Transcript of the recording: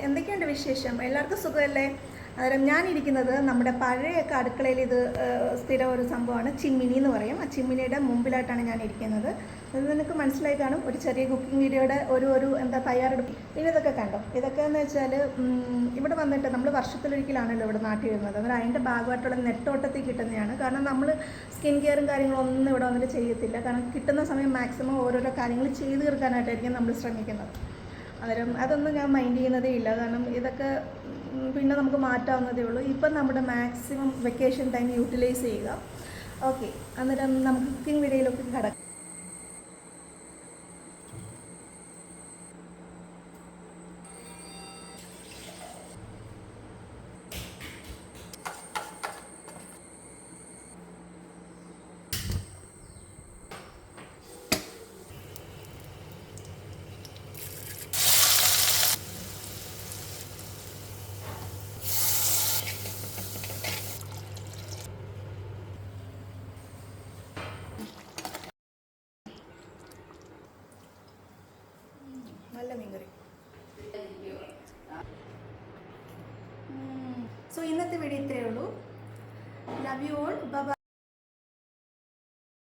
എന്തൊക്കെയുണ്ട് വിശേഷം? എല്ലാവർക്കും സുഖമല്ലേ? അന്നേരം ഞാനിരിക്കുന്നത് നമ്മുടെ പഴയൊക്കെ അടുക്കളയിൽ ഇത് സ്ഥിരം ഒരു സംഭവമാണ്, ചിമ്മിനി എന്ന് പറയും. ആ ചിമ്മിനിയുടെ മുമ്പിലായിട്ടാണ് ഞാൻ ഇരിക്കുന്നത്. അത് നിനക്ക് മനസ്സിലായി കാണും, ഒരു ചെറിയ കുക്കിംഗ് വീഡിയോയുടെ ഒരു എന്താ തയ്യാറെടുപ്പ്. പിന്നെ ഇതൊക്കെ കണ്ടോ, ഇതൊക്കെ എന്ന് വെച്ചാൽ ഇവിടെ വന്നിട്ട് നമ്മൾ വർഷത്തിലൊരിക്കലാണല്ലോ ഇവിടെ നാട്ടിൽ വരുന്നത്. അന്നേരം അതിൻ്റെ ഭാഗമായിട്ടുള്ള നെട്ടോട്ടത്തിൽ കിട്ടുന്നതാണ്. കാരണം നമ്മൾ സ്കിൻ കെയറും കാര്യങ്ങളൊന്നും ഇവിടെ വന്നിട്ട് ചെയ്യത്തില്ല. കാരണം കിട്ടുന്ന സമയം മാക്സിമം ഓരോരോ കാര്യങ്ങൾ ചെയ്ത് തീർക്കാനായിട്ടായിരിക്കും നമ്മൾ ശ്രമിക്കുന്നത്. അന്നേരം അതൊന്നും ഞാൻ മൈൻഡ് ചെയ്യുന്നതേ ഇല്ല. കാരണം ഇതൊക്കെ പിന്നെ നമുക്ക് മാറ്റാവുന്നതേ ഉള്ളൂ. ഇപ്പം നമ്മുടെ മാക്സിമം വെക്കേഷൻ ടൈം യൂട്ടിലൈസ് ചെയ്യുക. ഓക്കെ, അന്നേരം നമുക്ക് കുക്കിംഗ് വീഡിയോയിലൊക്കെ കിടക്കാം. നല്ല മീൻകറി. സോ ഇന്നത്തെ വീഡിയോ ഇത്രയേ ഉള്ളൂ. Love you all. ബൈ.